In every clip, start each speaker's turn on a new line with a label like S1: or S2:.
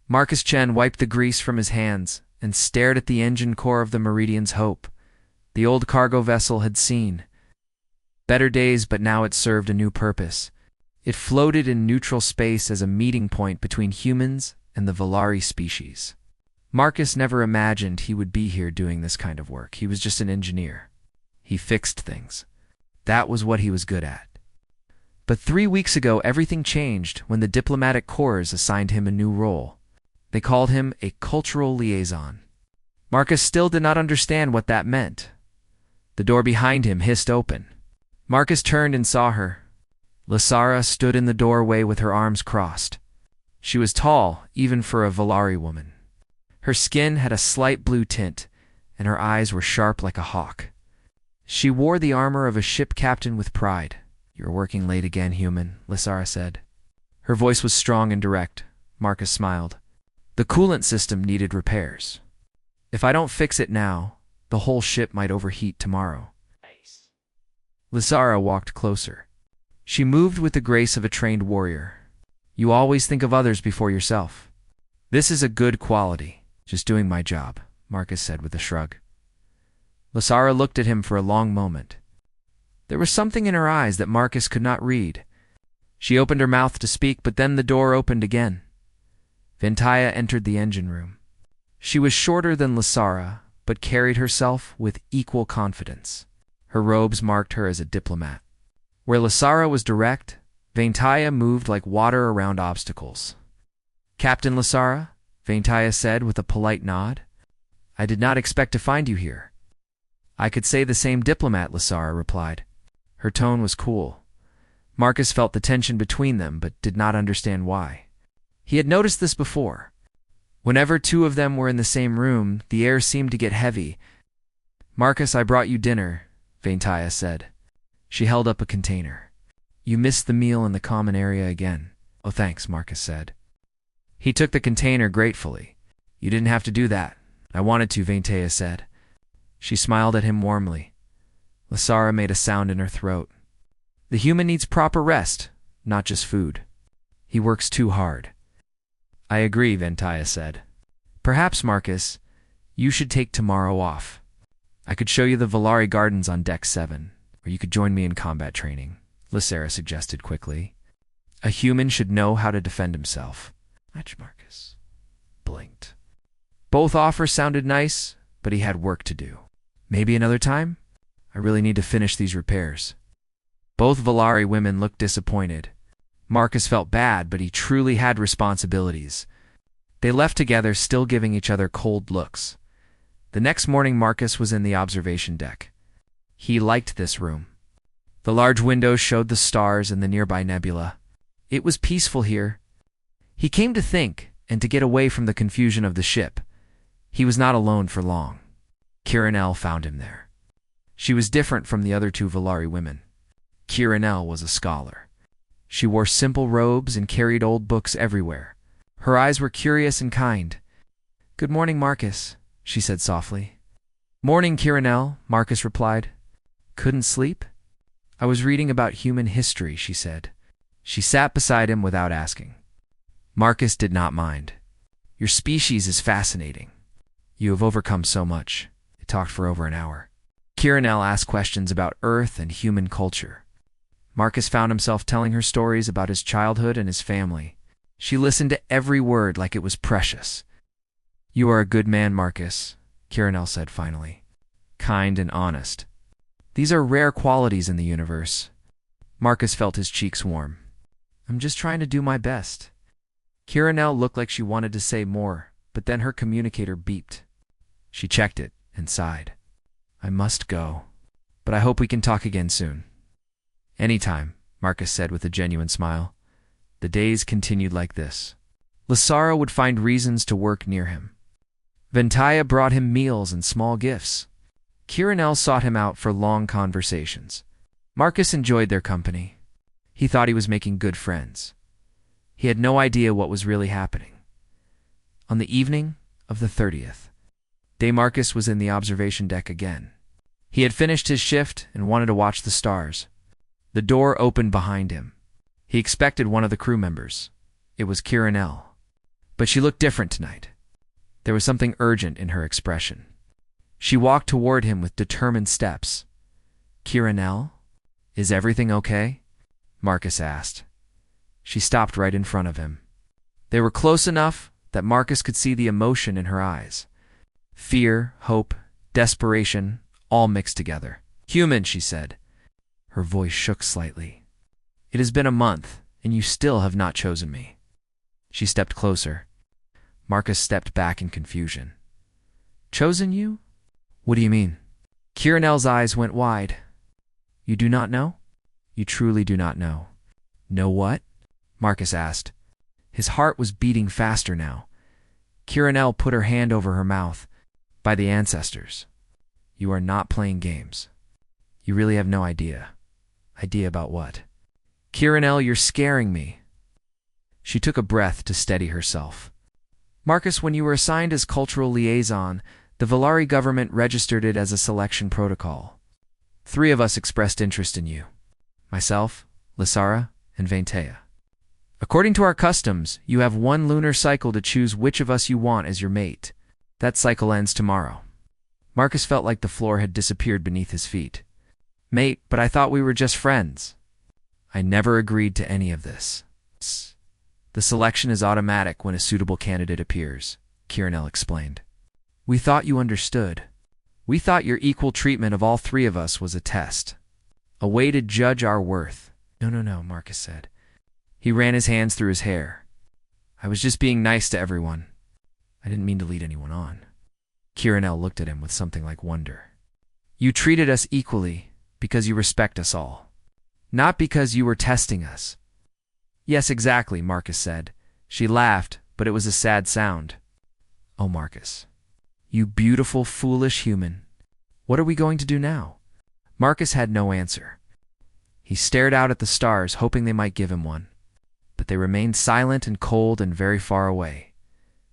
S1: Marcus Chen wiped the grease from his hands and stared at the engine core of the Meridian's Hope. The old cargo vessel had seen better days, but now it served a new purpose. It floated in neutral space as a meeting point between humans and the Volari species. Marcus never imagined he would be here doing this kind of work. He was just an engineer. He fixed things. That was what he was good at. But 3 weeks ago, everything changed when the diplomatic corps assigned him a new role. They called him a cultural liaison. Marcus still did not understand what that meant. The door behind him hissed open. Marcus turned and saw her. Lysara stood in the doorway with her arms crossed. She was tall, even for a Volari woman. Her skin had a slight blue tint, and her eyes were sharp like a hawk. She wore the armor of a ship captain with pride. "You're working late again, human," Lysara said. Her voice was strong and direct. Marcus smiled. The coolant system needed repairs. "If I don't fix it now, the whole ship might overheat tomorrow." Lysara walked closer. She moved with the grace of a trained warrior. "You always think of others before yourself." "This is a good quality. Just doing my job," Marcus said with a shrug. Lysara looked at him for a long moment. There was something in her eyes that Marcus could not read. She opened her mouth to speak, but then the door opened again. Ventaya entered the engine room. She was shorter than Lysara, but carried herself with equal confidence. Her robes marked her as a diplomat. Where Lysara was direct, Ventaya moved like water around obstacles. "Captain Lysara," Ventaya said with a polite nod. "I did not expect to find you here." "I could say the same, diplomat," Lysara replied. Her tone was cool. Marcus felt the tension between them, but did not understand why. He had noticed this before. Whenever two of them were in the same room, the air seemed to get heavy. "Marcus, I brought you dinner," Ventaya said. She held up a container. "You missed the meal in the common area again." "Oh, thanks," Marcus said. He took the container gratefully. "You didn't have to do that. I wanted to," Ventaya said. She smiled at him warmly. Lysara made a sound in her throat. "The human needs proper rest, not just food. He works too hard." "I agree," Ventaya said. "Perhaps, Marcus, you should take tomorrow off. I could show you the Volari Gardens on Deck 7, or you could join me in combat training," Lysara suggested quickly. "A human should know how to defend himself." Marcus blinked. Both offers sounded nice, but he had work to do. "Maybe another time? I really need to finish these repairs." Both Volari women looked disappointed. Marcus felt bad, but he truly had responsibilities. They left together, still giving each other cold looks. The next morning, Marcus was in the observation deck. He liked this room. The large windows showed the stars and the nearby nebula. It was peaceful here. He came to think, and to get away from the confusion of the ship. He was not alone for long. Kiranel found him there. She was different from the other two Volari women. Kiranel was a scholar. She wore simple robes and carried old books everywhere. Her eyes were curious and kind. "Good morning, Marcus," she said softly. "Morning, Kiranel," Marcus replied. "Couldn't sleep?" "I was reading about human history," she said. She sat beside him without asking. Marcus did not mind. "Your species is fascinating. You have overcome so much." They talked for over an hour. Kiranel asked questions about Earth and human culture. Marcus found himself telling her stories about his childhood and his family. She listened to every word like it was precious. "You are a good man, Marcus," Kiranel said finally. "Kind and honest. These are rare qualities in the universe." Marcus felt his cheeks warm. "I'm just trying to do my best." Kiranel looked like she wanted to say more, but then her communicator beeped. She checked it and sighed. "I must go, but I hope we can talk again soon." "Anytime," Marcus said with a genuine smile. The days continued like this. Lysara would find reasons to work near him. Ventaya brought him meals and small gifts. Kiranel sought him out for long conversations. Marcus enjoyed their company. He thought he was making good friends. He had no idea what was really happening. On the evening of the 30th day, Marcus was in the observation deck again. He had finished his shift and wanted to watch the stars. The door opened behind him. He expected one of the crew members. It was Kiranel. But she looked different tonight. There was something urgent in her expression. She walked toward him with determined steps. "Kiranel, is everything okay?" Marcus asked. She stopped right in front of him. They were close enough that Marcus could see the emotion in her eyes. Fear, hope, desperation, all mixed together. "Human," she said. Her voice shook slightly. "It has been a month, and you still have not chosen me." She stepped closer. Marcus stepped back in confusion. "Chosen you? What do you mean?" Kiranel's eyes went wide. "You do not know? You truly do not know." "Know what?" Marcus asked. His heart was beating faster now. Kiranel put her hand over her mouth. "By the ancestors. You are not playing games. You really have no idea." "Idea about what?" "Kiranel, you're scaring me." She took a breath to steady herself. "Marcus, when you were assigned as cultural liaison, the Valari government registered it as a selection protocol. 3 of us expressed interest in you. Myself, Lysara, and Vaintea. According to our customs, you have 1 lunar cycle to choose which of us you want as your mate. That cycle ends tomorrow." Marcus felt like the floor had disappeared beneath his feet. "Mate, but I thought we were just friends." "I never agreed to any of this. The selection is automatic when a suitable candidate appears," Kiranel explained. "We thought you understood. We thought your equal treatment of all 3 of us was a test. A way to judge our worth." No, Marcus said. He ran his hands through his hair. "I was just being nice to everyone. I didn't mean to lead anyone on." Kiranel looked at him with something like wonder. "You treated us equally because you respect us all. Not because you were testing us." "Yes, exactly," Marcus said. She laughed, but it was a sad sound. "Oh, Marcus. You beautiful, foolish human. What are we going to do now?" Marcus had no answer. He stared out at the stars, hoping they might give him one. But they remained silent and cold and very far away.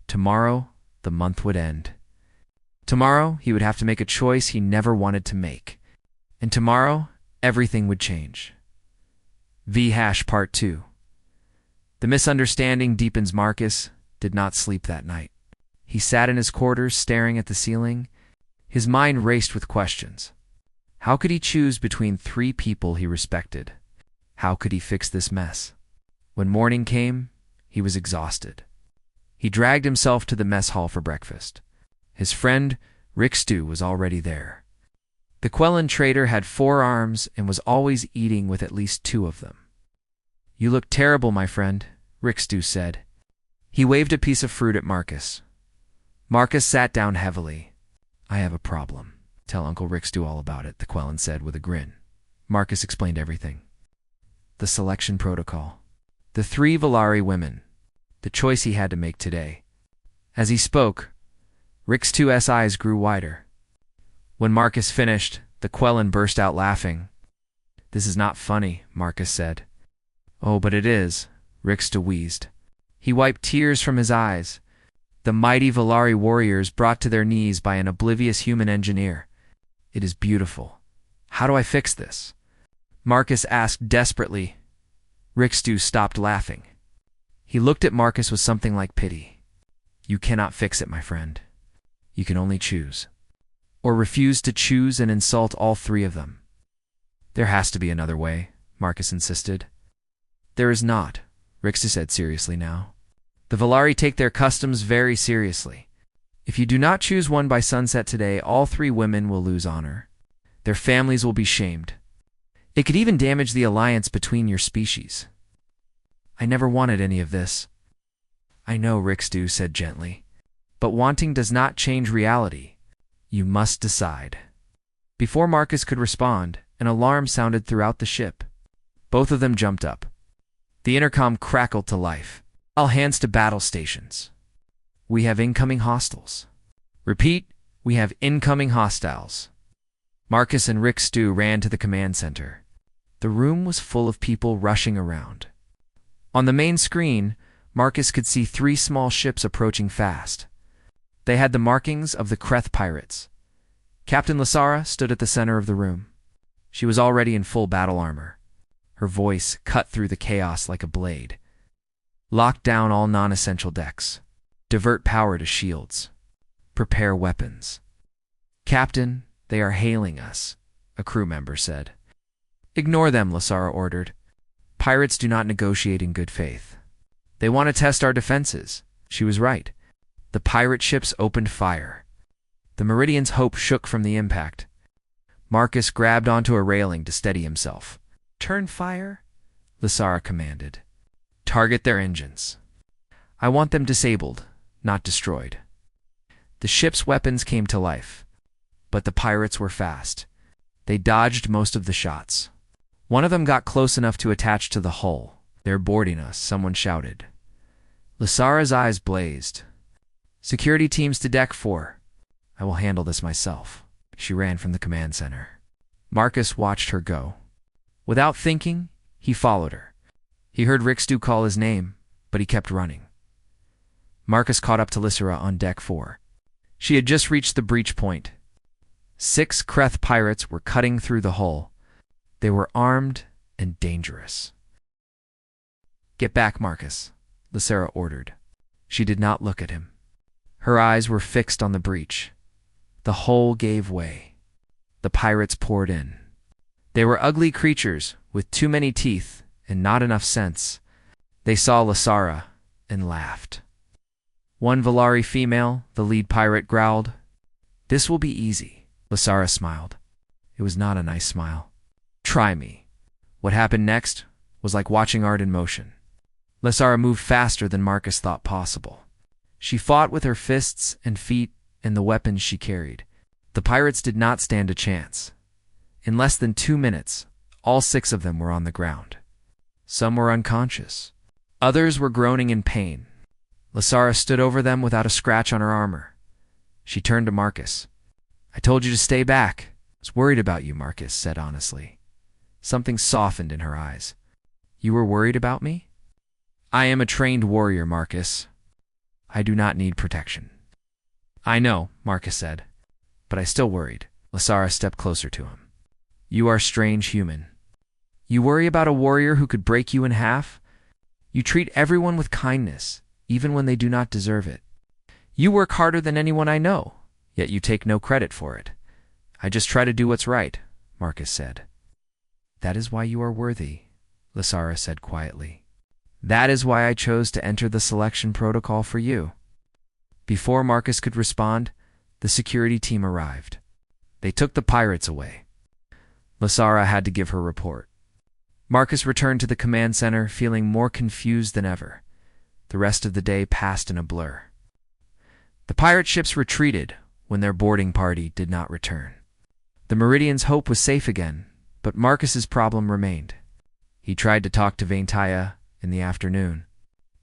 S1: Tomorrow, the month would end. Tomorrow, he would have to make a choice he never wanted to make. And tomorrow, everything would change. Part 2. The misunderstanding deepens. Marcus did not sleep that night. He sat in his quarters, staring at the ceiling. His mind raced with questions. How could he choose between 3 people he respected? How could he fix this mess? When morning came, he was exhausted. He dragged himself to the mess hall for breakfast. His friend, Rixtu, was already there. The Quellan trader had 4 arms and was always eating with at least 2 of them. "You look terrible, my friend," Rixtu said. He waved a piece of fruit at Marcus. Marcus sat down heavily. "I have a problem. Tell Uncle Rixtu all about it," the Quellan said with a grin. Marcus explained everything. The selection protocol. The 3 Valari women. The choice he had to make today. As he spoke, Rixtu's eyes grew wider. When Marcus finished, the Quellan burst out laughing. "This is not funny," Marcus said. "Oh, but it is," Rixtu wheezed. He wiped tears from his eyes. The mighty Valari warriors brought to their knees by an oblivious human engineer. "It is beautiful. How do I fix this?" Marcus asked desperately. Rixtu stopped laughing. He looked at Marcus with something like pity. "You cannot fix it, my friend. You can only choose. Or refuse to choose and insult all 3 of them." "There has to be another way," Marcus insisted. "There is not," Rixtu said seriously now. "The Valari take their customs very seriously. If you do not choose one by sunset today, all 3 women will lose honor. Their families will be shamed. It could even damage the alliance between your species." "I never wanted any of this." "I know," Rixtu said gently. "But wanting does not change reality. You must decide." Before Marcus could respond, an alarm sounded throughout the ship. Both of them jumped up. The intercom crackled to life. "All hands to battle stations. We have incoming hostiles. Repeat, we have incoming hostiles." Marcus and Rixtu ran to the command center. The room was full of people rushing around. On the main screen, Marcus could see 3 small ships approaching fast. They had the markings of the Kreth pirates. Captain Lysara stood at the center of the room. She was already in full battle armor. Her voice cut through the chaos like a blade. "Lock down all non-essential decks. Divert power to shields. Prepare weapons. Captain, they are hailing us, a crew member said. Ignore them, Lasara ordered. Pirates do not negotiate in good faith. They want to test our defenses. She was right. The pirate ships opened fire. The Meridian's hope shook from the impact. Marcus grabbed onto a railing to steady himself. Turn fire, Lasara commanded. Target their engines. I want them disabled, not destroyed. The ship's weapons came to life, but the pirates were fast. They dodged most of the shots. One of them got close enough to attach to the hull. They're boarding us, someone shouted. Lasara's eyes blazed. Security teams to deck 4. I will handle this myself. She ran from the command center. Marcus watched her go. Without thinking, he followed her. He heard Rixdu call his name, but he kept running. Marcus caught up to Lasara on deck 4. She had just reached the breach point. 6 Kreth pirates were cutting through the hull. They were armed and dangerous. Get back, Marcus, Lasara ordered. She did not look at him. Her eyes were fixed on the breach. The hull gave way. The pirates poured in. They were ugly creatures with too many teeth and not enough sense. They saw Lasara and laughed. One Valari female, the lead pirate, growled. This will be easy. Lasara smiled. It was not a nice smile. Try me. What happened next was like watching art in motion. Lasara moved faster than Marcus thought possible. She fought with her fists and feet and the weapons she carried. The pirates did not stand a chance. In less than 2 minutes, all 6 of them were on the ground. Some were unconscious. Others were groaning in pain. Lasara stood over them without a scratch on her armor. She turned to Marcus. I told you to stay back. I was worried about you, Marcus said honestly. Something softened in her eyes. You were worried about me? I am a trained warrior, Marcus. I do not need protection. I know, Marcus said, but I still worried. Lasara stepped closer to him. You are strange human. You worry about a warrior who could break you in half? You treat everyone with kindness, even when they do not deserve it. You work harder than anyone I know, yet you take no credit for it. I just try to do what's right, Marcus said. That is why you are worthy, Lasara said quietly. That is why I chose to enter the selection protocol for you. Before Marcus could respond, the security team arrived. They took the pirates away. Lasara had to give her report. Marcus returned to the command center, feeling more confused than ever. The rest of the day passed in a blur. The pirate ships retreated when their boarding party did not return. The Meridian's hope was safe again, but Marcus's problem remained. He tried to talk to Vaintia in the afternoon.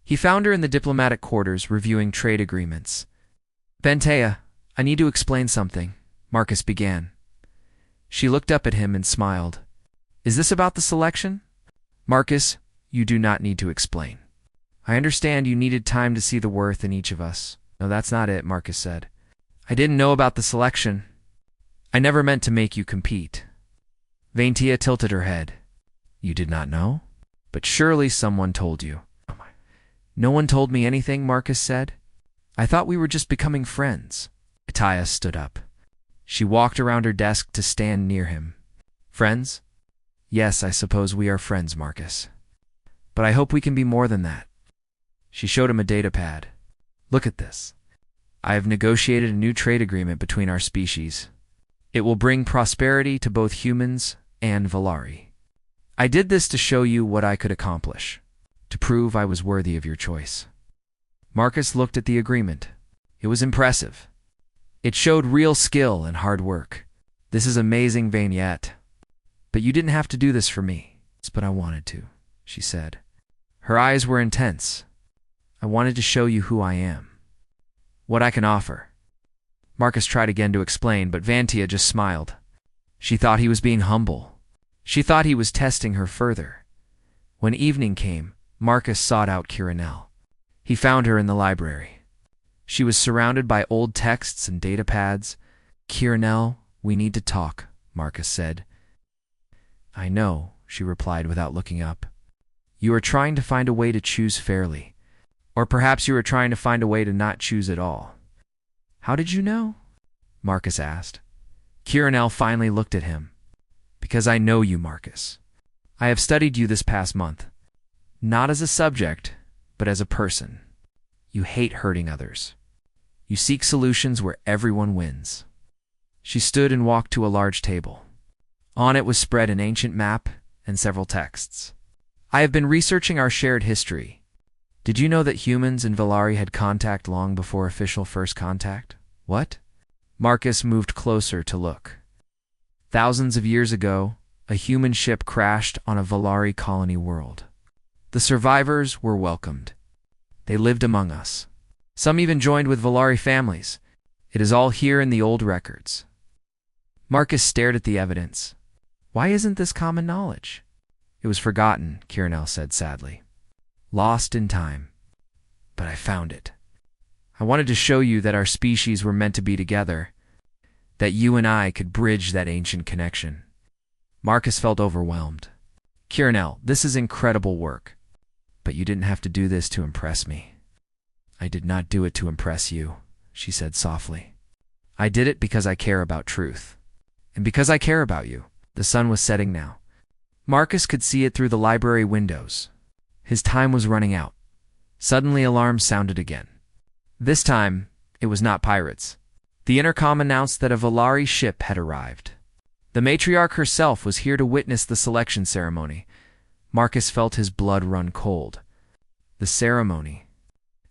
S1: He found her in the diplomatic quarters reviewing trade agreements. Vaintia, I need to explain something, Marcus began. She looked up at him and smiled. Is this about the selection? Marcus, you do not need to explain. I understand you needed time to see the worth in each of us. No, that's not it, Marcus said. I didn't know about the selection. I never meant to make you compete. Vaintia tilted her head. You did not know? But surely someone told you. No one told me anything, Marcus said. I thought we were just becoming friends. Vaintia stood up. She walked around her desk to stand near him. Friends? Yes, I suppose we are friends, Marcus. But I hope we can be more than that. She showed him a data pad. Look at this. I have negotiated a new trade agreement between our species. It will bring prosperity to both humans and Valari. I did this to show you what I could accomplish, to prove I was worthy of your choice. Marcus looked at the agreement. It was impressive. It showed real skill and hard work. This is amazing, Vignette. But you didn't have to do this for me. But I wanted to, she said. Her eyes were intense. I wanted to show you who I am, what I can offer. Marcus tried again to explain, but Vaintia just smiled. She thought he was being humble. She thought he was testing her further. When evening came, Marcus sought out Kiranel. He found her in the library. She was surrounded by old texts and data pads. Kiranel, we need to talk, Marcus said. I know, she replied without looking up. You are trying to find a way to choose fairly. Or perhaps you were trying to find a way to not choose at all. How did you know? Marcus asked. Kirinel finally looked at him. Because I know you, Marcus. I have studied you this past month. Not as a subject, but as a person. You hate hurting others. You seek solutions where everyone wins. She stood and walked to a large table. On it was spread an ancient map and several texts. I have been researching our shared history. Did you know that humans and Valari had contact long before official first contact? What? Marcus moved closer to look. Thousands of years ago, a human ship crashed on a Valari colony world. The survivors were welcomed. They lived among us. Some even joined with Valari families. It is all here in the old records. Marcus stared at the evidence. Why isn't this common knowledge? It was forgotten, Kirinel said sadly. Lost in time. But I found it. I wanted to show you that our species were meant to be together, that you and I could bridge that ancient connection. Marcus felt overwhelmed. Kirinel, this is incredible work. But you didn't have to do this to impress me. I did not do it to impress you, she said softly. I did it because I care about truth. And because I care about you. The sun was setting now. Marcus could see it through the library windows. His time was running out. Suddenly alarms sounded again. This time, it was not pirates. The intercom announced that a Valari ship had arrived. The matriarch herself was here to witness the selection ceremony. Marcus felt his blood run cold. The ceremony.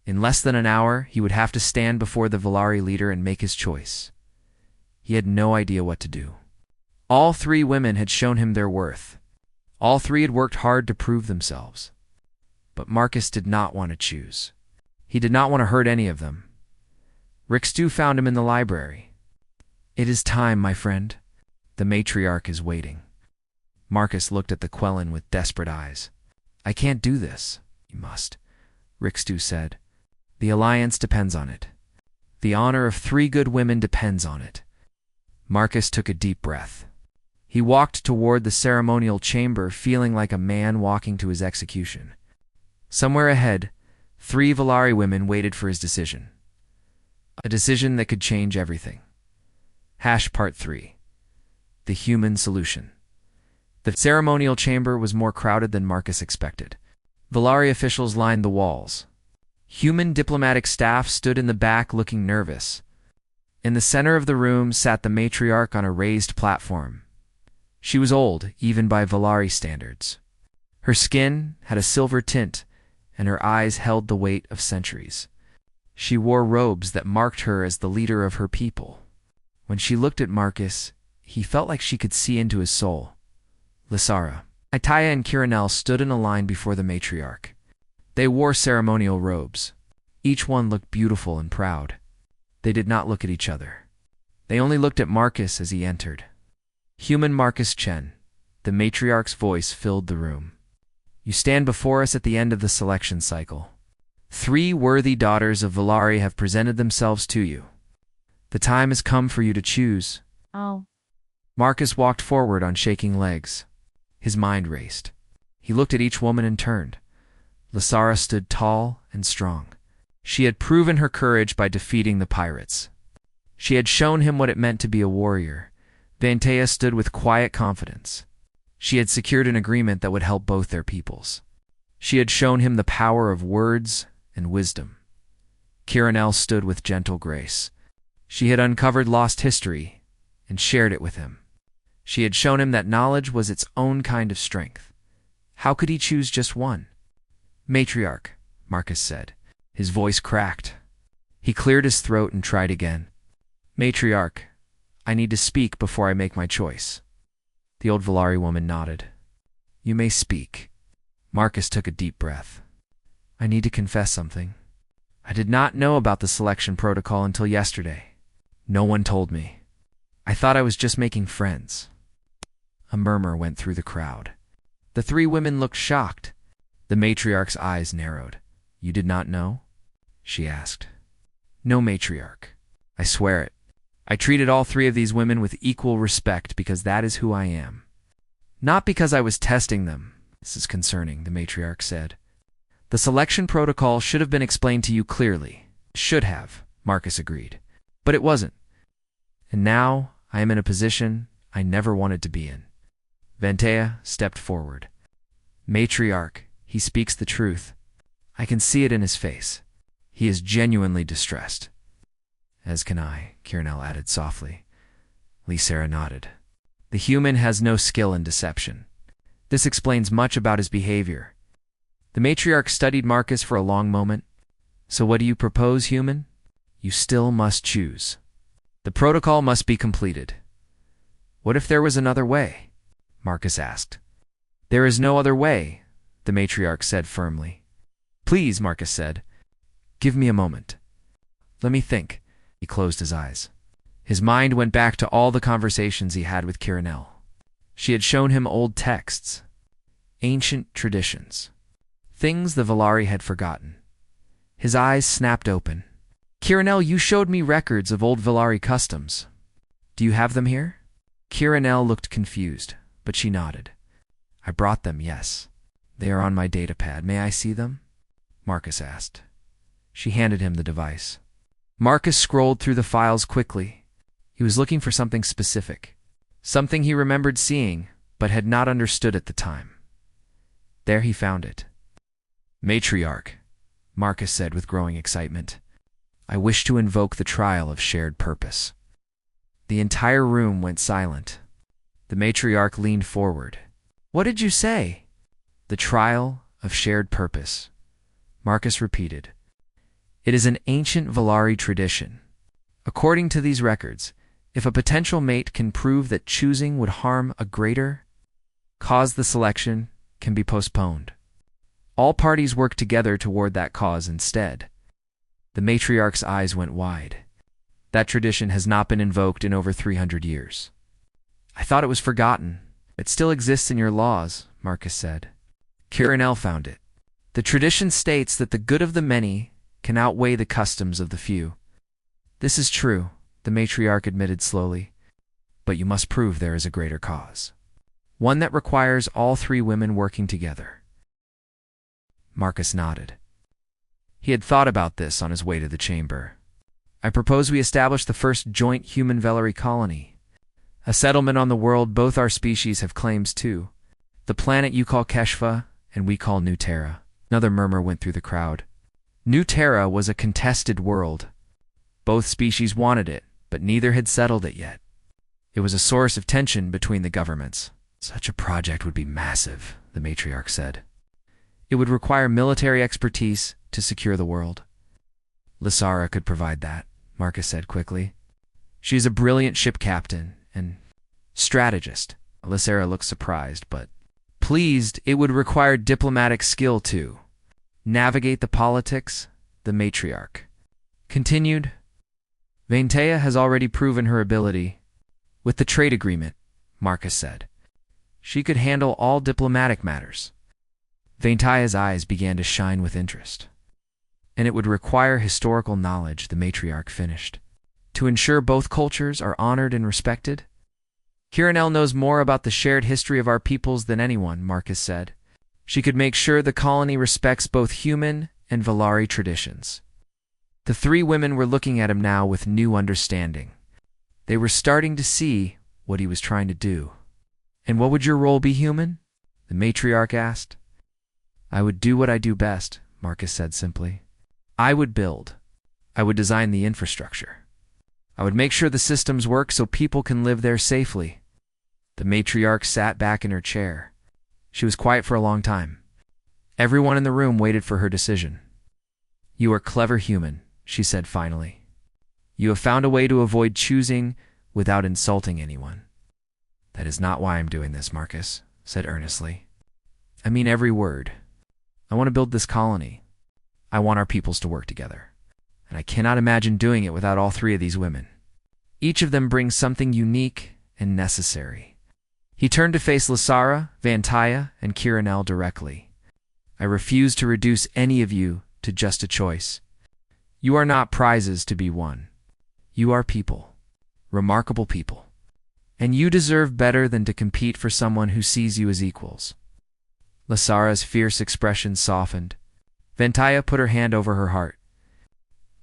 S1: In less than an hour, he would have to stand before the Valari leader and make his choice. He had no idea what to do. All three women had shown him their worth. All three had worked hard to prove themselves. But Marcus did not want to choose. He did not want to hurt any of them. Rixtu found him in the library. It is time, my friend. The matriarch is waiting. Marcus looked at the Quellan with desperate eyes. I can't do this. You must, Rixtu said. The alliance depends on it. The honor of 3 good women depends on it. Marcus took a deep breath. He walked toward the ceremonial chamber, feeling like a man walking to his execution. Somewhere ahead, 3 Valari women waited for his decision. A decision that could change everything. Part 3. The Human Solution. The ceremonial chamber was more crowded than Marcus expected. Valari officials lined the walls. Human diplomatic staff stood in the back looking nervous. In the center of the room sat the matriarch on a raised platform. She was old, even by Valari standards. Her skin had a silver tint, and her eyes held the weight of centuries. She wore robes that marked her as the leader of her people. When she looked at Marcus, he felt like she could see into his soul. Lysara, Itaya, and Kirinel stood in a line before the matriarch. They wore ceremonial robes. Each one looked beautiful and proud. They did not look at each other. They only looked at Marcus as he entered. Human Marcus Chen. The matriarch's voice filled the room. You stand before us at the end of the selection cycle. 3 worthy daughters of Valari have presented themselves to you. The time has come for you to choose.
S2: Oh.
S1: Marcus walked forward on shaking legs. His mind raced. He looked at each woman and turned. Lysara stood tall and strong. She had proven her courage by defeating the pirates. She had shown him what it meant to be a warrior. Vantea stood with quiet confidence. She had secured an agreement that would help both their peoples. She had shown him the power of words and wisdom. Kirinel stood with gentle grace. She had uncovered lost history and shared it with him. She had shown him that knowledge was its own kind of strength. How could he choose just one? Matriarch, Marcus said. His voice cracked. He cleared his throat and tried again. Matriarch, I need to speak before I make my choice. The old Valari woman nodded. You may speak. Marcus took a deep breath. I need to confess something. I did not know about the selection protocol until yesterday. No one told me. I thought I was just making friends. A murmur went through the crowd. The 3 women looked shocked. The matriarch's eyes narrowed. You did not know? She asked. No, matriarch. I swear it. I treated all 3 of these women with equal respect because that is who I am. Not because I was testing them. This is concerning, the matriarch said. The The selection protocol should have been explained to you clearly. Should have, Marcus agreed. But it wasn't. And now I am in a position I never wanted to be in. Vantea stepped forward. Matriarch, he speaks the truth. I can see it in his face. He is genuinely distressed. As can I, Kirinel added softly. Lysera nodded. The human has no skill in deception. This explains much about his behavior. The matriarch studied Marcus for a long moment. So what do you propose, human? You still must choose. The protocol must be completed. What if there was another way? Marcus asked. There is no other way, the matriarch said firmly. Please, Marcus said. Give me a moment. Let me think. He closed his eyes. His mind went back to all the conversations he had with Kirinel. She had shown him old texts, ancient traditions, things the Valari had forgotten. His eyes snapped open. Kirinel, you showed me records of old Valari customs. Do you have them here? Kirinel looked confused, but she nodded. I brought them, yes. They are on my datapad. May I see them? Marcus asked. She handed him the device. Marcus scrolled through the files quickly. He was looking for something specific, something he remembered seeing, but had not understood at the time. There he found it. Matriarch, Marcus said with growing excitement. I wish to invoke the trial of shared purpose. The entire room went silent. The matriarch leaned forward. What did you say? The trial of shared purpose, Marcus repeated. It is an ancient Valari tradition. According to these records, if a potential mate can prove that choosing would harm a greater cause, the selection can be postponed. All parties work together toward that cause instead. The matriarch's eyes went wide. That tradition has not been invoked in over 300 years. I thought it was forgotten. It still exists in your laws, Marcus said. Kirinel found it. The tradition states that the good of the many can outweigh the customs of the few. This is true, the matriarch admitted slowly, but you must prove there is a greater cause. One that requires all three women working together. Marcus nodded. He had thought about this on his way to the chamber. I propose we establish the first joint human Valari colony. A settlement on the world both our species have claims to. The planet you call Keshva, and we call New Terra. Another murmur went through the crowd. New Terra was a contested world. Both species wanted it, but neither had settled it yet. It was a source of tension between the governments. Such a project would be massive, the matriarch said. It would require military expertise to secure the world. Lysara could provide that, Marcus said quickly. She is a brilliant ship captain and strategist. Lysara looked surprised, but pleased. It would require diplomatic skill too. Navigate the politics, the matriarch continued. Vantea has already proven her ability. With the trade agreement, Marcus said. She could handle all diplomatic matters. Vantea's eyes began to shine with interest. And it would require historical knowledge, the matriarch finished, to ensure both cultures are honored and respected. Kirinel knows more about the shared history of our peoples than anyone, Marcus said. She could make sure the colony respects both human and Valari traditions. The three women were looking at him now with new understanding. They were starting to see what he was trying to do. And what would your role be, human? The matriarch asked. I would do what I do best, Marcus said simply. I would build. I would design the infrastructure. I would make sure the systems work so people can live there safely. The matriarch sat back in her chair. She was quiet for a long time. Everyone in the room waited for her decision. You are clever, human, she said finally. You have found a way to avoid choosing without insulting anyone. That is not why I'm doing this, Marcus said earnestly. I mean every word. I want to build this colony. I want our peoples to work together. And I cannot imagine doing it without all three of these women. Each of them brings something unique and necessary. He turned to face Lysara, Vantea, and Kirinel directly. I refuse to reduce any of you to just a choice. You are not prizes to be won. You are people. Remarkable people. And you deserve better than to compete for someone who sees you as equals. Lysara's fierce expression softened. Ventaya put her hand over her heart.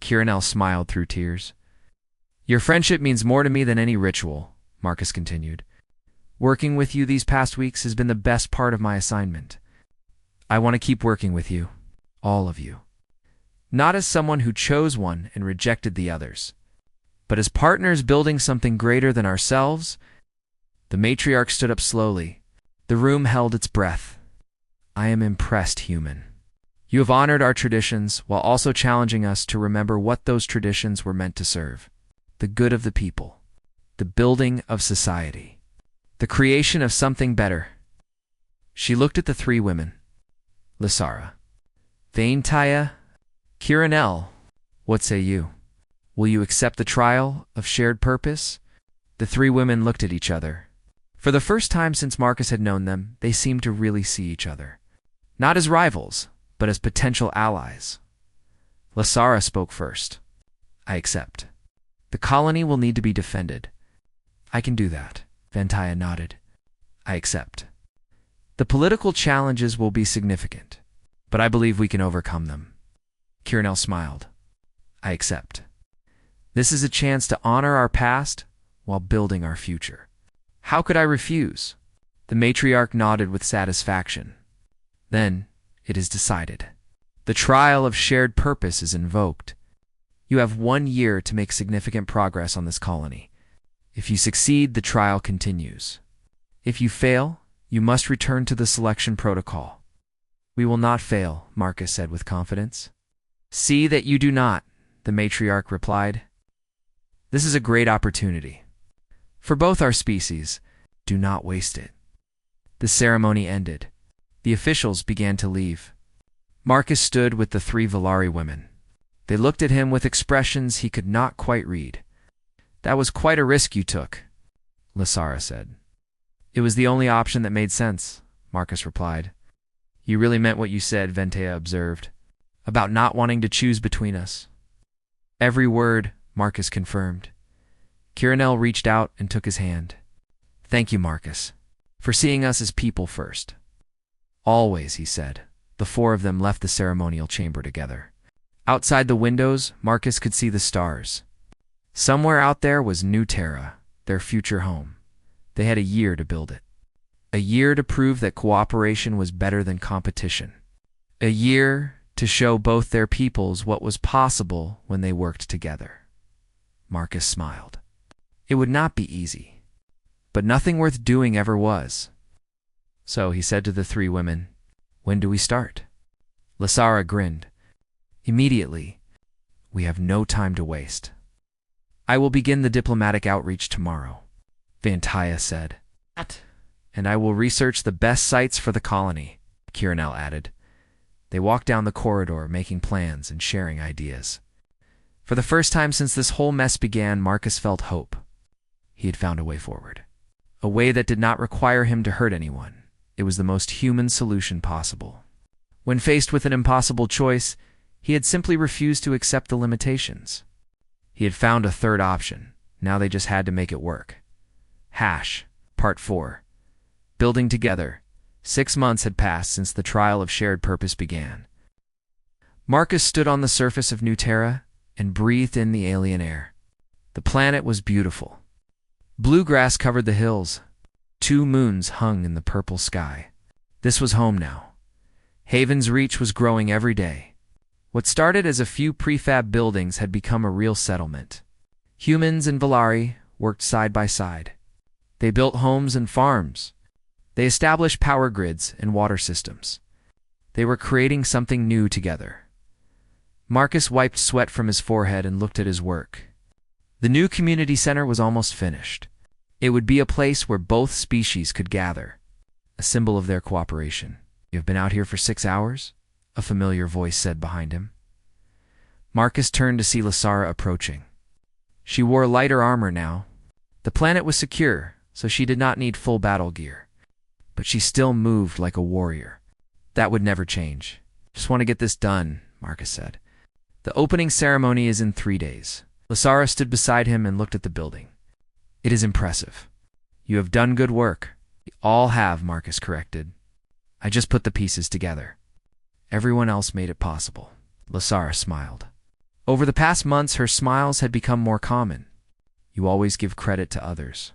S1: Kiranel smiled through tears. Your friendship means more to me than any ritual, Marcus continued. Working with you these past weeks has been the best part of my assignment. I want to keep working with you, all of you. Not as someone who chose one and rejected the others, but as partners building something greater than ourselves. The matriarch stood up slowly. The room held its breath. I am impressed, human. You have honored our traditions while also challenging us to remember what those traditions were meant to serve. The good of the people. The building of society. The creation of something better. She looked at the three women. Lysara. Ventaya. Kiranel. What say you? Will you accept the trial of shared purpose? The three women looked at each other. For the first time since Marcus had known them, they seemed to really see each other. Not as rivals, but as potential allies. Lysara spoke first. I accept. The colony will need to be defended. I can do that. Ventaya nodded. I accept. The political challenges will be significant, but I believe we can overcome them. Kiranel smiled. I accept. This is a chance to honor our past while building our future. How could I refuse? The matriarch nodded with satisfaction. Then, it is decided. The trial of shared purpose is invoked. You have 1 year to make significant progress on this colony. If you succeed, the trial continues. If you fail, you must return to the selection protocol. We will not fail, Marcus said with confidence. See that you do not, the matriarch replied. This is a great opportunity. For both our species, do not waste it. The ceremony ended. The officials began to leave. Marcus stood with the three Valari women. They looked at him with expressions he could not quite read. That was quite a risk you took, Lysara said. It was the only option that made sense, Marcus replied. You really meant what you said, Ventaya observed, about not wanting to choose between us. Every word, Marcus confirmed. Kiranel reached out and took his hand. Thank you, Marcus, for seeing us as people first. Always, he said. The four of them left the ceremonial chamber together. Outside the windows, Marcus could see the stars. Somewhere out there was New Terra, their future home. They had a year to build it. A year to prove that cooperation was better than competition. A year to show both their peoples what was possible when they worked together. Marcus smiled. It would not be easy, but nothing worth doing ever was. So he said to the three women, When do we start? Lysara grinned. Immediately. We have no time to waste. I will begin the diplomatic outreach tomorrow, Ventaya said. And I will research the best sites for the colony, Kiranel added. They walked down the corridor, making plans and sharing ideas. For the first time since this whole mess began, Marcus felt hope. He had found a way forward. A way that did not require him to hurt anyone. It was the most human solution possible. When faced with an impossible choice, he had simply refused to accept the limitations. He had found a third option. Now they just had to make it work. Part 4. Building together. 6 months had passed since the trial of shared purpose began. Marcus stood on the surface of New Terra and breathed in the alien air. The planet was beautiful. Blue grass covered the hills. 2 moons hung in the purple sky. This was home now. Haven's reach was growing every day. What started as a few prefab buildings had become a real settlement. Humans and Valari worked side by side. They built homes and farms. They established power grids and water systems. They were creating something new together. Marcus wiped sweat from his forehead and looked at his work. The new community center was almost finished. It would be a place where both species could gather, a symbol of their cooperation. You have been out here for 6 hours? A familiar voice said behind him. Marcus turned to see Lysara approaching. She wore lighter armor now. The planet was secure, so she did not need full battle gear. But she still moved like a warrior. That would never change. Just want to get this done, Marcus said. The opening ceremony is in 3 days. Lysara stood beside him and looked at the building. It is impressive. You have done good work. We all have, Marcus corrected. I just put the pieces together. Everyone else made it possible. Lasara smiled. Over the past months, her smiles had become more common. You always give credit to others.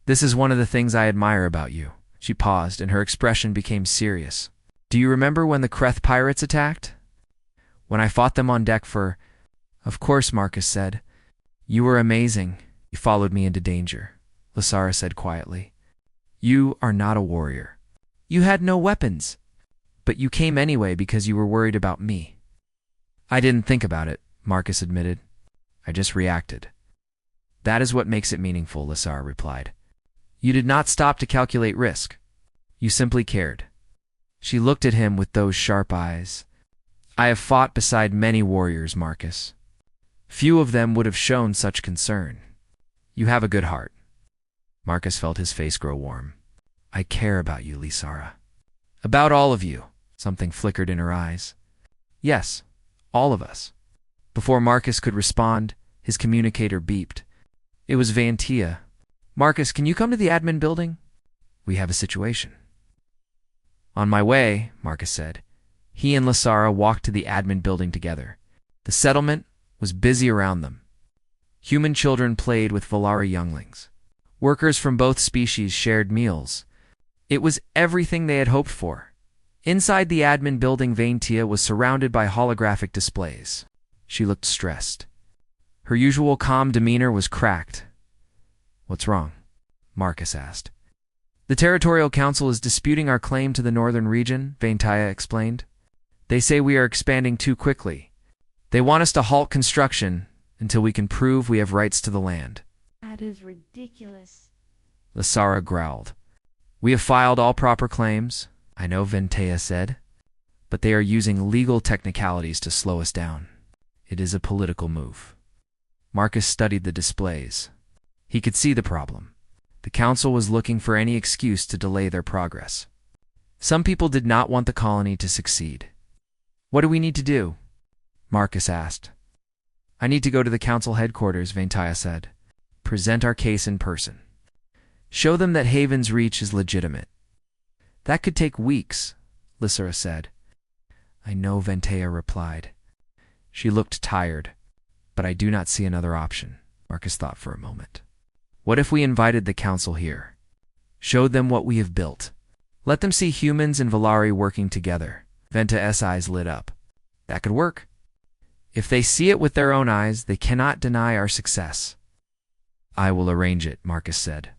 S1: This is one of the things I admire about you. She paused, and her expression became serious. Do you remember when the Kreth pirates attacked? When I fought them on deck for... Of course, Marcus said. You were amazing. You followed me into danger, Lasara said quietly. You are not a warrior. You had no weapons. But you came anyway because you were worried about me. I didn't think about it, Marcus admitted. I just reacted. That is what makes it meaningful, Lasara replied. You did not stop to calculate risk. You simply cared. She looked at him with those sharp eyes. I have fought beside many warriors, Marcus. Few of them would have shown such concern. You have a good heart. Marcus felt his face grow warm. I care about you, Lasara. About all of you. Something flickered in her eyes. Yes, all of us. Before Marcus could respond, his communicator beeped. It was Vantia. Marcus, can you come to the admin building? We have a situation. On my way, Marcus said. He and Lasara walked to the admin building together. The settlement was busy around them. Human children played with Volari younglings. Workers from both species shared meals. It was everything they had hoped for. Inside the admin building, Vantia was surrounded by holographic displays. She looked stressed. Her usual calm demeanor was cracked. What's wrong? Marcus asked. The Territorial Council is disputing our claim to the northern region, Vantia explained. They say we are expanding too quickly. They want us to halt construction until we can prove we have rights to the land.
S2: That is ridiculous.
S1: Lasara growled. We have filed all proper claims, I know, Vantia said, but they are using legal technicalities to slow us down. It is a political move. Marcus studied the displays. He could see the problem. The council was looking for any excuse to delay their progress. Some people did not want the colony to succeed. What do we need to do? Marcus asked. I need to go to the council headquarters, Vantia said. Present our case in person. Show them that Haven's reach is legitimate. That could take weeks, Lasara said. I know, Vantia replied. She looked tired, but I do not see another option, Marcus thought for a moment. What if we invited the council here? Showed them what we have built. Let them see humans and Volari working together. Vantia's eyes lit up. That could work. If they see it with their own eyes, they cannot deny our success. I will arrange it, Marcus said.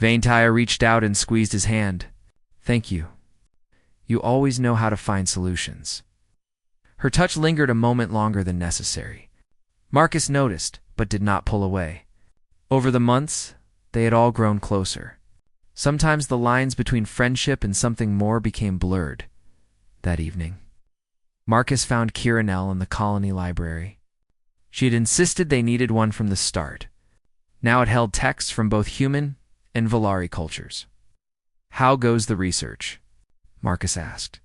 S1: Vantia reached out and squeezed his hand. Thank you. You always know how to find solutions. Her touch lingered a moment longer than necessary. Marcus noticed, but did not pull away. Over the months, they had all grown closer. Sometimes the lines between friendship and something more became blurred. That evening, Marcus found Kiranel in the colony library. She had insisted they needed one from the start. Now it held texts from both human and Volari cultures. How goes the research? Marcus asked.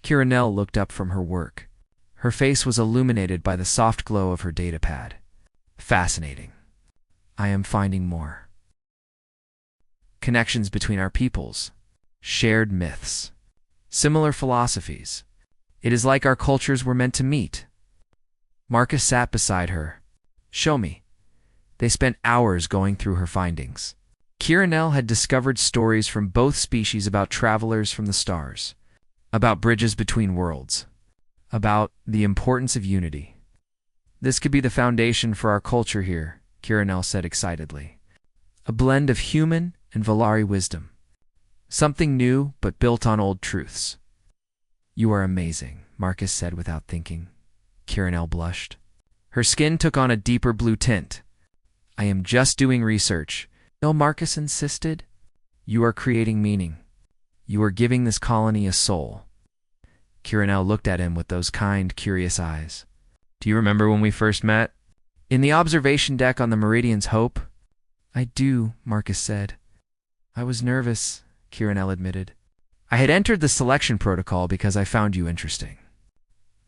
S1: Kiranel looked up from her work. Her face was illuminated by the soft glow of her datapad. Fascinating. I am finding more. Connections between our peoples. Shared myths. Similar philosophies. It is like our cultures were meant to meet. Marcus sat beside her. Show me. They spent hours going through her findings. Kiranel had discovered stories from both species about travelers from the stars, about bridges between worlds, about the importance of unity. This could be the foundation for our culture here, Kiranel said excitedly. A blend of human and Volari wisdom. Something new, but built on old truths. You are amazing, Marcus said without thinking. Kiranel blushed. Her skin took on a deeper blue tint. I am just doing research. No, Marcus insisted. You are creating meaning. You are giving this colony a soul. Kiranel looked at him with those kind, curious eyes. Do you remember when we first met? In the observation deck on the Meridian's Hope? I do, Marcus said. I was nervous, Kiranel admitted. I had entered the selection protocol because I found you interesting.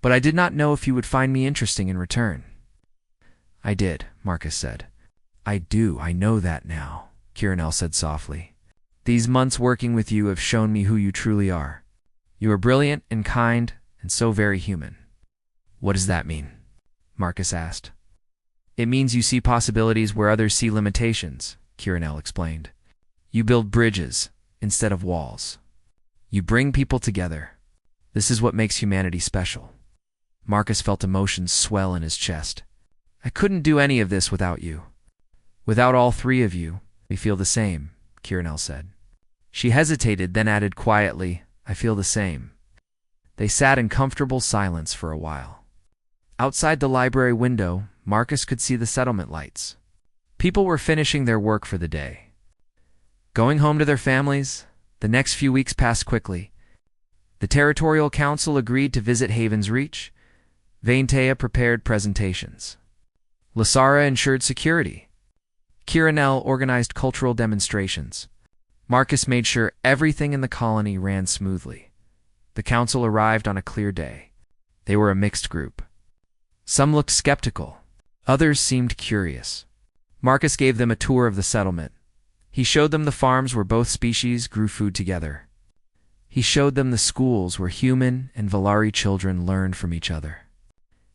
S1: But I did not know if you would find me interesting in return. I did, Marcus said. I know that now, Kiranel said softly. These months working with you have shown me who you truly are. You are brilliant and kind, and so very human. What does that mean? Marcus asked. It means you see possibilities where others see limitations, Kirinel explained. You build bridges instead of walls. You bring people together. This is what makes humanity special. Marcus felt emotions swell in his chest. I couldn't do any of this without you. Without all three of you, we feel the same, Kirinel said. She hesitated, then added quietly, I feel the same. They sat in comfortable silence for a while. Outside the library window, Marcus could see the settlement lights. People were finishing their work for the day. Going home to their families, the next few weeks passed quickly. The Territorial Council agreed to visit Haven's Reach. Vaintea prepared presentations. Lasara ensured security. Kirinel organized cultural demonstrations. Marcus made sure everything in the colony ran smoothly. The council arrived on a clear day. They were a mixed group. Some looked skeptical. Others seemed curious. Marcus gave them a tour of the settlement. He showed them the farms where both species grew food together. He showed them the schools where human and Valari children learned from each other.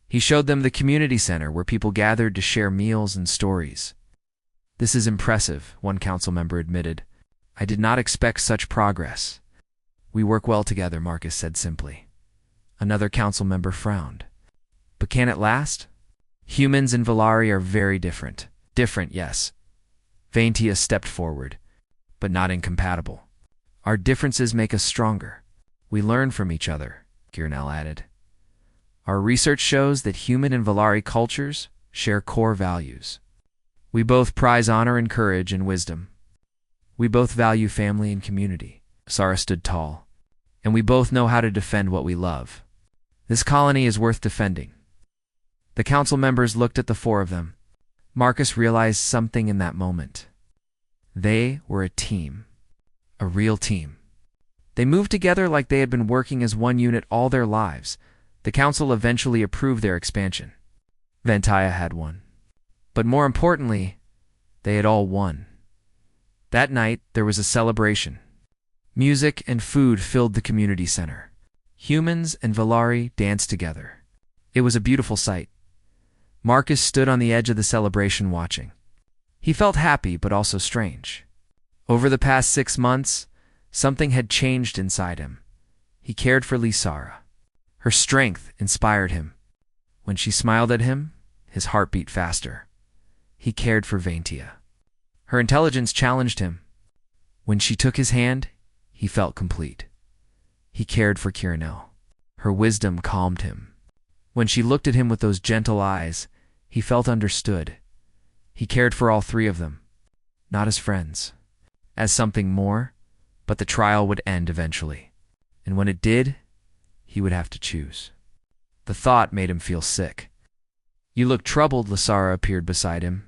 S1: He showed them the community center where people gathered to share meals and stories. This is impressive, one council member admitted. I did not expect such progress. We work well together, Marcus said simply. Another council member frowned. But can it last? Humans and Valari are very different. Different, yes. Vaintea stepped forward, but not incompatible. Our differences make us stronger. We learn from each other, Kirinel added. Our research shows that human and Valari cultures share core values. We both prize honor and courage and wisdom. We both value family and community. Sara stood tall. And we both know how to defend what we love. This colony is worth defending. The council members looked at the four of them. Marcus realized something in that moment. They were a team. A real team. They moved together like they had been working as one unit all their lives. The council eventually approved their expansion. Vaintea had won. But more importantly, they had all won. That night, there was a celebration. Music and food filled the community center. Humans and Valari danced together. It was a beautiful sight. Marcus stood on the edge of the celebration watching. He felt happy but also strange. Over the past 6 months, something had changed inside him. He cared for Lasara. Her strength inspired him. When she smiled at him, his heart beat faster. He cared for Vaintea. Her intelligence challenged him. When she took his hand, he felt complete. He cared for Kirinel. Her wisdom calmed him. When she looked at him with those gentle eyes, he felt understood. He cared for all three of them, not as friends, as something more, but the trial would end eventually. And when it did, he would have to choose. The thought made him feel sick. You look troubled, Lasara appeared beside him.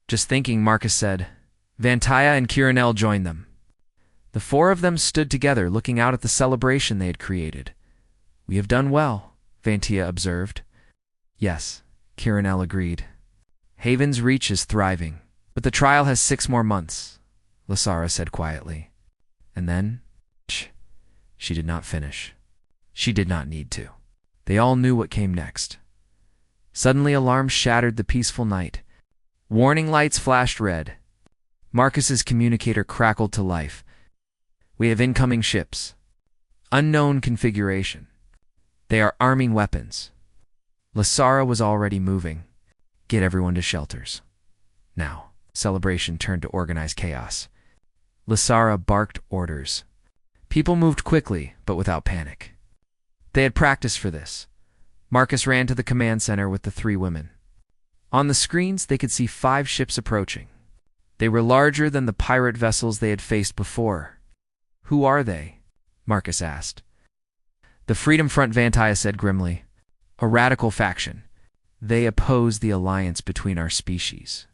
S1: Just thinking, Marcus said. Vaintea and Kirinel joined them. The four of them stood together, looking out at the celebration they had created. We have done well, Vaintea observed. Yes, Kirinel agreed. Haven's Reach is thriving, but the trial has 6 more months, Lasara said quietly. And then, she did not finish. She did not need to. They all knew what came next. Suddenly, alarms shattered the peaceful night. Warning lights flashed red. Marcus's communicator crackled to life. We have incoming ships. Unknown configuration. They are arming weapons. Lasara was already moving. Get everyone to shelters. Now, celebration turned to organized chaos. Lasara barked orders. People moved quickly, but without panic. They had practiced for this. Marcus ran to the command center with the 3 women. On the screens, they could see 5 ships approaching. They were larger than the pirate vessels they had faced before. Who are they? Marcus asked. The Freedom Front, Vaintea said grimly. A radical faction. They oppose the alliance between our species.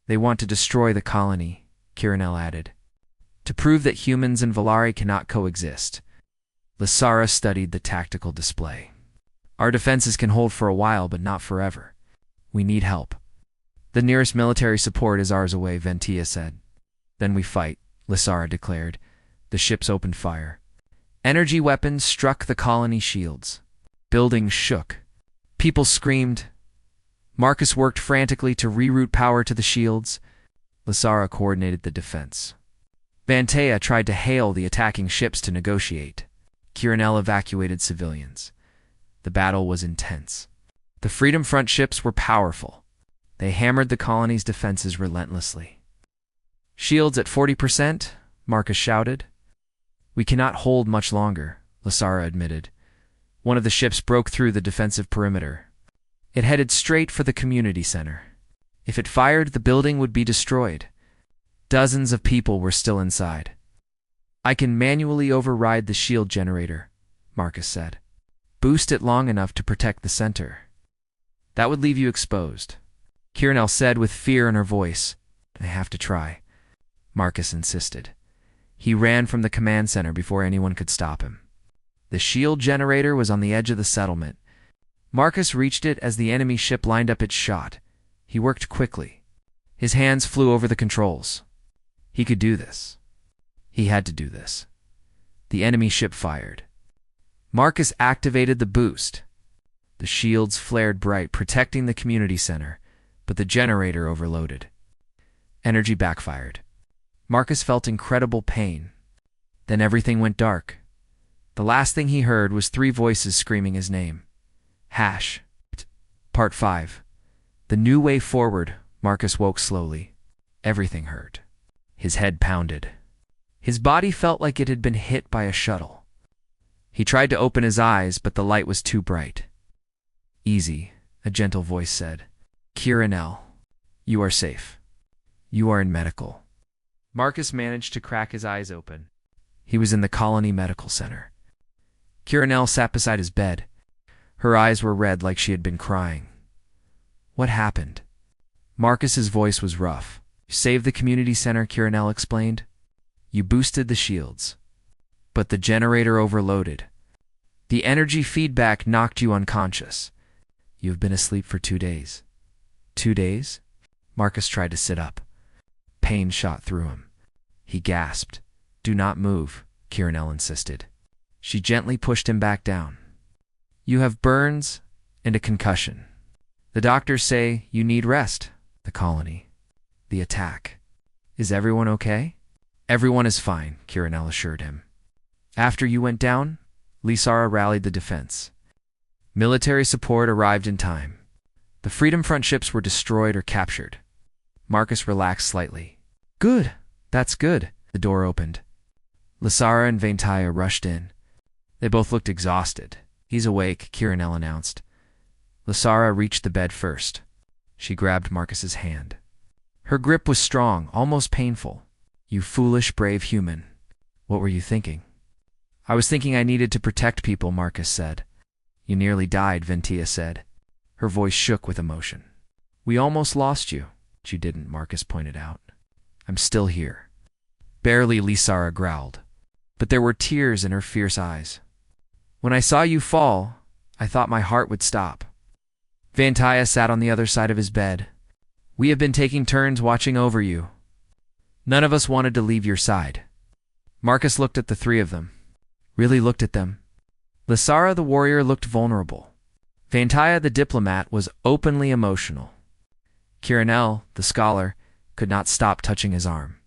S1: They want to destroy the colony, Kirinel added. To prove that humans and Valari cannot coexist. Lasara studied the tactical display. Our defenses can hold for a while, but not forever. We need help. The nearest military support is ours away, Vaintea said. Then we fight, Lasara declared. The ships opened fire. Energy weapons struck the colony shields. Buildings shook. People screamed. Marcus worked frantically to reroute power to the shields. Lysara coordinated the defense. Vantea tried to hail the attacking ships to negotiate. Kiranel evacuated civilians. The battle was intense. The Freedom Front ships were powerful. They hammered the colony's defenses relentlessly. "Shields at 40%, Marcus shouted. "We cannot hold much longer," Lysara admitted. One of the ships broke through the defensive perimeter. It headed straight for the community center. If it fired, the building would be destroyed. Dozens of people were still inside. "I can manually override the shield generator," Marcus said. "Boost it long enough to protect the center." "That would leave you exposed," Kiranel said with fear in her voice. "I have to try," Marcus insisted. He ran from the command center before anyone could stop him. The shield generator was on the edge of the settlement. Marcus reached it as the enemy ship lined up its shot. He worked quickly. His hands flew over the controls. He could do this. He had to do this. The enemy ship fired. Marcus activated the boost. The shields flared bright, protecting the community center, but the generator overloaded. Energy backfired. Marcus felt incredible pain. Then everything went dark. The last thing he heard was 3 voices screaming his name. Part 5. The new way forward. Marcus woke slowly. Everything hurt. His head pounded. His body felt like it had been hit by a shuttle. He tried to open his eyes, but the light was too bright. "Easy," a gentle voice said. "Kiranel, you are safe. You are in medical." Marcus managed to crack his eyes open. He was in the colony medical center. Kiranel sat beside his bed. Her eyes were red like she had been crying. "What happened?" Marcus's voice was rough. "You saved the community center," Kiranel explained. "You boosted the shields. But the generator overloaded. The energy feedback knocked you unconscious. You have been asleep for 2 days." "2 days?" Marcus tried to sit up. Pain shot through him. He gasped. "Do not move," Kiranel insisted. She gently pushed him back down. "You have burns and a concussion. The doctors say you need rest." "The colony. The attack. Is everyone okay?" "Everyone is fine," Kiranel assured him. "After you went down, Lysara rallied the defense. Military support arrived in time. The Freedom Front ships were destroyed or captured." Marcus relaxed slightly. "Good. That's good." The door opened. Lysara and Vantea rushed in. They both looked exhausted. "He's awake," Kiranel announced. Lysara reached the bed first. She grabbed Marcus's hand. Her grip was strong, almost painful. "You foolish, brave human. What were you thinking?" "I was thinking I needed to protect people," Marcus said. "You nearly died," Vantea said. Her voice shook with emotion. "We almost lost you." "You didn't," Marcus pointed out. "I'm still here." "Barely," Lysara growled. But there were tears in her fierce eyes. "When I saw you fall, I thought my heart would stop." Vantea sat on the other side of his bed. "We have been taking turns watching over you. None of us wanted to leave your side." Marcus looked at the 3 of them. Really looked at them. Lysara the warrior looked vulnerable. Vantea the diplomat was openly emotional. Kiranel, the scholar, could not stop touching his arm.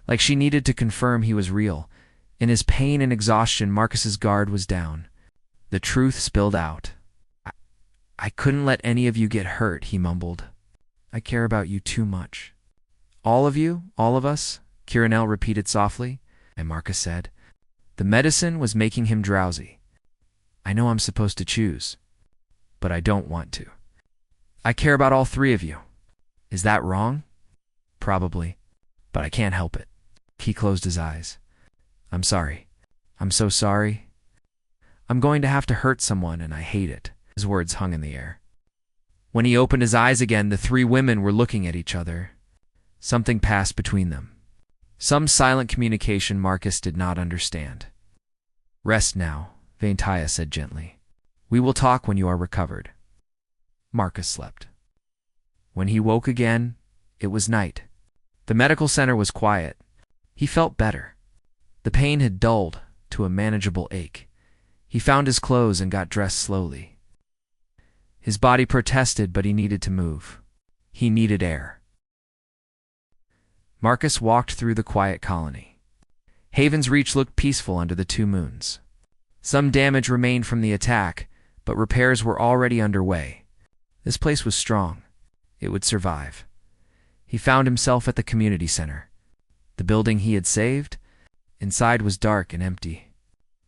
S1: Like she needed to confirm he was real. In his pain and exhaustion, Marcus's guard was down. The truth spilled out. I couldn't let any of you get hurt," he mumbled. "I care about you too much." "All of you? All of us?" Kiranel repeated softly, and Marcus said. The medicine was making him drowsy. "I know I'm supposed to choose, but I don't want to. I care about all 3 of you. Is that wrong?" "Probably, but I can't help it." He closed his eyes. "I'm sorry. I'm so sorry. I'm going to have to hurt someone, and I hate it." His words hung in the air. When he opened his eyes again, the 3 women were looking at each other. Something passed between them. Some silent communication Marcus did not understand. "Rest now," Vantea said gently. "We will talk when you are recovered." Marcus slept. When he woke again, it was night. The medical center was quiet. He felt better. The pain had dulled, to a manageable ache. He found his clothes and got dressed slowly. His body protested, but he needed to move. He needed air. Marcus walked through the quiet colony. Haven's Reach looked peaceful under the two moons. Some damage remained from the attack, but repairs were already underway. This place was strong. It would survive. He found himself at the community center. The building he had saved? Inside was dark and empty.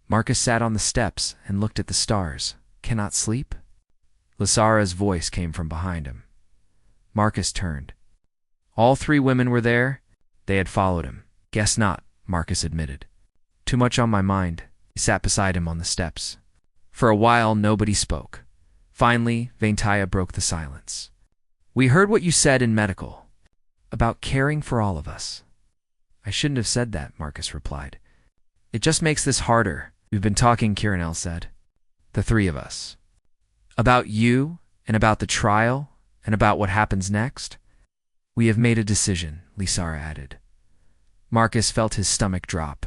S1: Marcus sat on the steps and looked at the stars. Cannot sleep? Lysara's voice came from behind him. Marcus turned. All three women were there. They had followed him. Guess not, Marcus admitted. Too much on my mind. He sat beside him on the steps. For a while, nobody spoke. Finally, Vaintaya broke the silence. We heard what you said in medical, about caring for all of us. I shouldn't have said that, Marcus replied. It just makes this harder. We've been talking, Kiranel said. The three of us. About you, and about the trial, and about what happens next. We have made a decision, Lysara added. Marcus felt his stomach drop.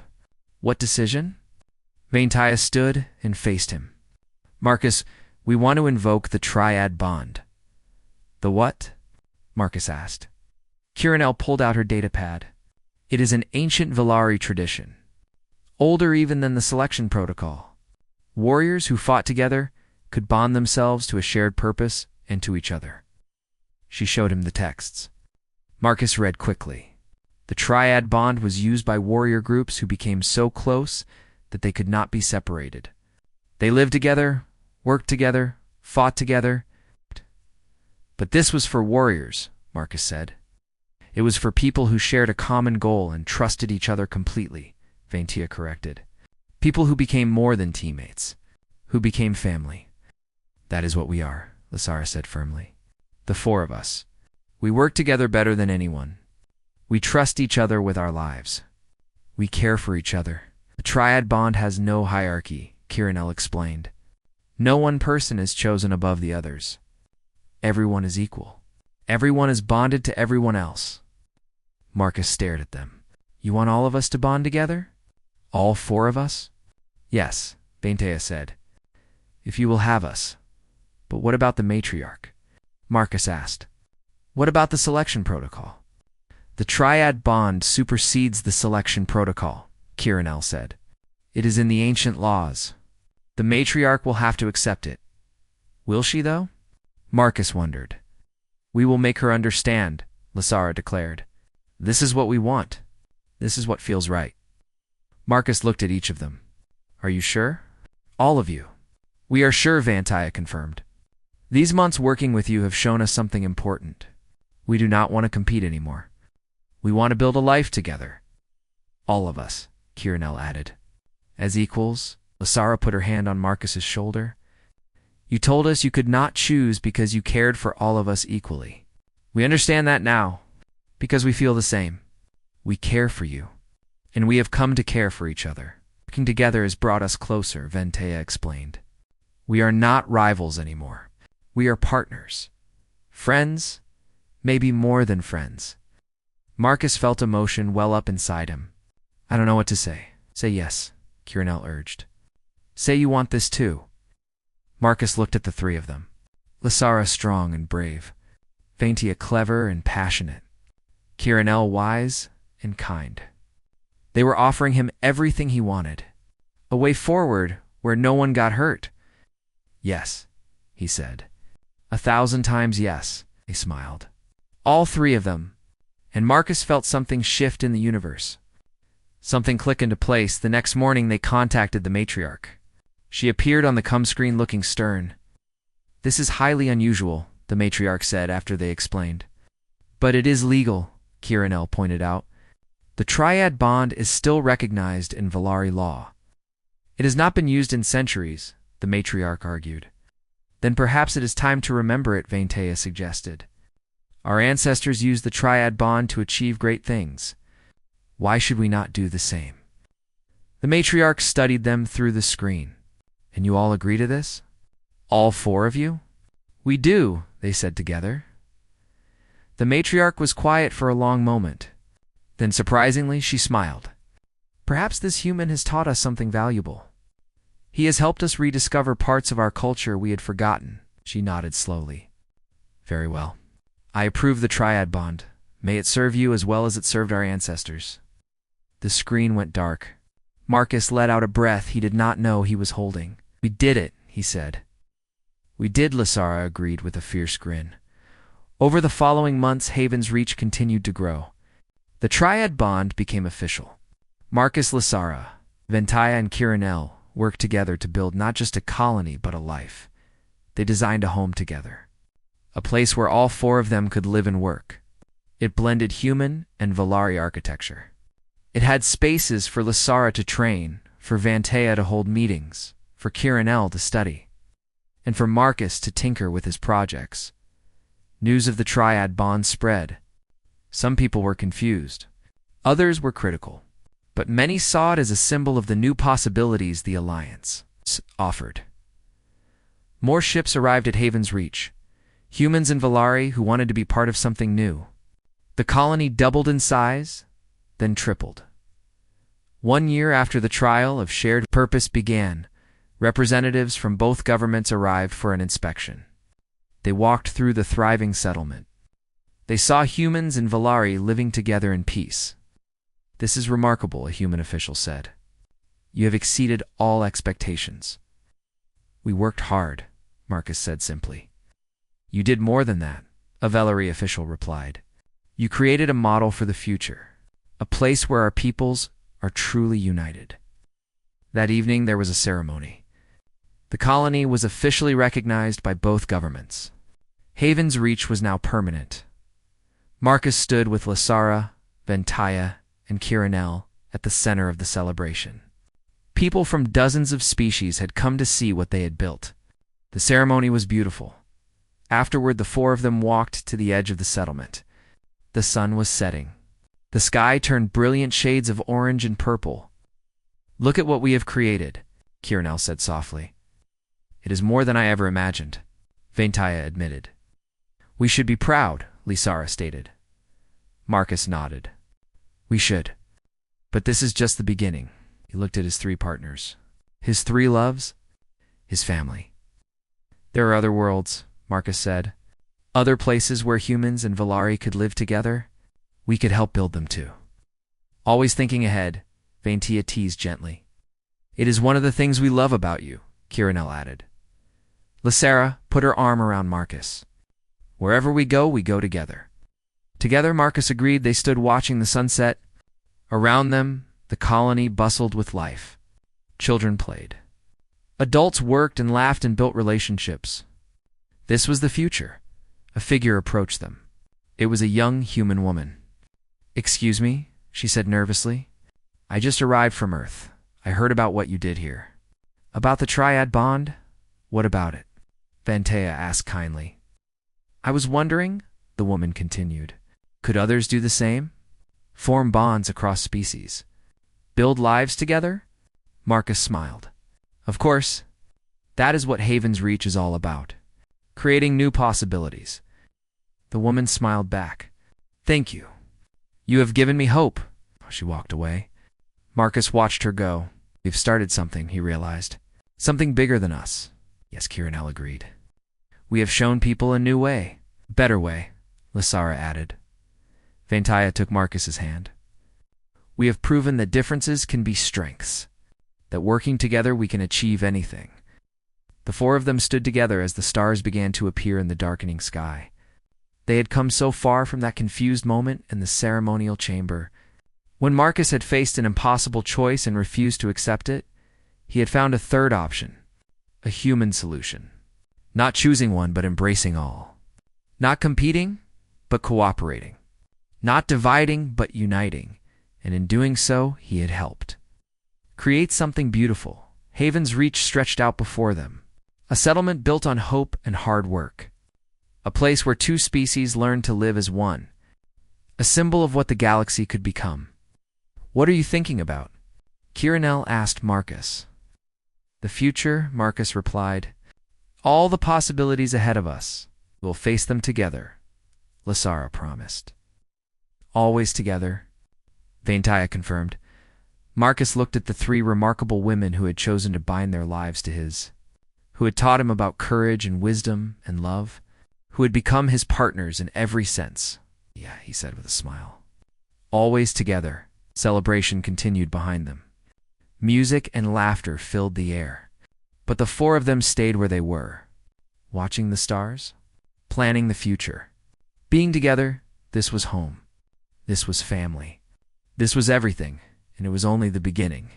S1: What decision? Vaintaya stood and faced him. Marcus, we want to invoke the triad bond. The what? Marcus asked. Kiranel pulled out her datapad. It is an ancient Valari tradition, older even than the selection protocol. Warriors who fought together could bond themselves to a shared purpose and to each other. She showed him the texts. Marcus read quickly. The triad bond was used by warrior groups who became so close that they could not be separated. They lived together, worked together, fought together. But this was for warriors, Marcus said. It was for people who shared a common goal and trusted each other completely, Vaintaya corrected. People who became more than teammates, who became family. That is what we are, Lysara said firmly. The four of us. We work together better than anyone. We trust each other with our lives. We care for each other. The triad bond has no hierarchy, Kiranel explained. No one person is chosen above the others. Everyone is equal. Everyone is bonded to everyone else. Marcus stared at them. You want all of us to bond together? All four of us? Yes, Vaintaya said. If you will have us. But what about the matriarch? Marcus asked. What about the selection protocol? The triad bond supersedes the selection protocol, Kiranel said. It is in the ancient laws. The matriarch will have to accept it. Will she, though? Marcus wondered. We will make her understand, Lysara declared. This is what we want. This is what feels right. Marcus looked at each of them. Are you sure? All of you. We are sure, Vaintaya confirmed. These months working with you have shown us something important. We do not want to compete anymore. We want to build a life together. All of us, Kiranel added. As equals, Lysara put her hand on Marcus's shoulder. You told us you could not choose because you cared for all of us equally. We understand that now, because we feel the same. We care for you, and we have come to care for each other. Working together has brought us closer, Vaintaya explained. We are not rivals anymore. We are partners. Friends, maybe more than friends. Marcus felt emotion well up inside him. I don't know what to say. Say yes, Kiranel urged. Say you want this too. Marcus looked at the three of them. Lysara strong and brave. Vaintaya clever and passionate. Kiranel wise and kind. They were offering him everything he wanted. A way forward where no one got hurt. Yes, he said. 1,000 times yes, they smiled. All three of them. And Marcus felt something shift in the universe. Something click into place. The next morning they contacted the matriarch. She appeared on the screen looking stern. This is highly unusual, the matriarch said after they explained. But it is legal, Kiranel pointed out. The triad bond is still recognized in Valari law. It has not been used in centuries, the matriarch argued. Then perhaps it is time to remember it, Vaintaya suggested. Our ancestors used the triad bond to achieve great things. Why should we not do the same? The matriarch studied them through the screen. And you all agree to this? All four of you? We do, they said together. The matriarch was quiet for a long moment. Then surprisingly, she smiled. Perhaps this human has taught us something valuable. He has helped us rediscover parts of our culture we had forgotten. She nodded slowly. Very well. I approve the triad bond. May it serve you as well as it served our ancestors. The screen went dark. Marcus let out a breath he did not know he was holding. We did it, he said. We did, Lysara agreed with a fierce grin. Over the following months, Haven's reach continued to grow. The triad bond became official. Marcus, Lysara, Ventaya, and Kiranel worked together to build not just a colony but a life. They designed a home together, a place where all four of them could live and work. It blended human and Valari architecture. It had spaces for Lysara to train, for Ventaya to hold meetings, for Kiranel to study, and for Marcus to tinker with his projects. News of the triad bond spread. Some people were confused. Others were critical. But many saw it as a symbol of the new possibilities the Alliance offered. More ships arrived at Haven's Reach. Humans and Valari who wanted to be part of something new. The colony doubled in size, then tripled. 1 year after the trial of shared purpose began, representatives from both governments arrived for an inspection. They walked through the thriving settlement. They saw humans and Valari living together in peace. This is remarkable, a human official said. You have exceeded all expectations. We worked hard, Marcus said simply. You did more than that, a Valari official replied. You created a model for the future, a place where our peoples are truly united. That evening there was a ceremony. The colony was officially recognized by both governments. Haven's Reach was now permanent. Marcus stood with Lysara, Ventaya, and Kiranel at the center of the celebration. People from dozens of species had come to see what they had built. The ceremony was beautiful. Afterward, the four of them walked to the edge of the settlement. The sun was setting. The sky turned brilliant shades of orange and purple. Look at what we have created, Kiranel said softly. It is more than I ever imagined, Ventaya admitted. We should be proud, Lysara stated. Marcus nodded. We should. But this is just the beginning. He looked at his three partners. His three loves? His family. There are other worlds, Marcus said. Other places where humans and Valari could live together. We could help build them too. Always thinking ahead, Ventaya teased gently. It is one of the things we love about you, Kiranel added. Lysara put her arm around Marcus. Wherever we go together. Together, Marcus agreed. They stood watching the sunset. Around them, the colony bustled with life. Children played. Adults worked and laughed and built relationships. This was the future. A figure approached them. It was a young human woman. Excuse me, she said nervously. I just arrived from Earth. I heard about what you did here. About the triad bond? What about it? Ventaya asked kindly. I was wondering, the woman continued. Could others do the same? Form bonds across species? Build lives together? Marcus smiled. Of course. That is what Haven's Reach is all about. Creating new possibilities. The woman smiled back. Thank you. You have given me hope. She walked away. Marcus watched her go. We've started something, he realized. Something bigger than us. Yes, Kiranel agreed. We have shown people a new way. Better way, Lysara added. Ventaya took Marcus's hand. We have proven that differences can be strengths, that working together we can achieve anything. The four of them stood together as the stars began to appear in the darkening sky. They had come so far from that confused moment in the ceremonial chamber. When Marcus had faced an impossible choice and refused to accept it, he had found a third option, a human solution. Not choosing one, but embracing all. Not competing, but cooperating. Not dividing, but uniting. And in doing so, he had helped create something beautiful. Haven's Reach stretched out before them. A settlement built on hope and hard work. A place where two species learned to live as one. A symbol of what the galaxy could become. What are you thinking about? Kiranel asked Marcus. The future, Marcus replied. All the possibilities ahead of us. We'll face them together, Lysara promised. Always together, Ventaya confirmed. Marcus looked at the three remarkable women who had chosen to bind their lives to his, who had taught him about courage and wisdom and love, who had become his partners in every sense. Yeah, he said with a smile. Always together, celebration continued behind them. Music and laughter filled the air. But the four of them stayed where they were, watching the stars, planning the future. Being together, this was home. This was family. This was everything, and it was only the beginning.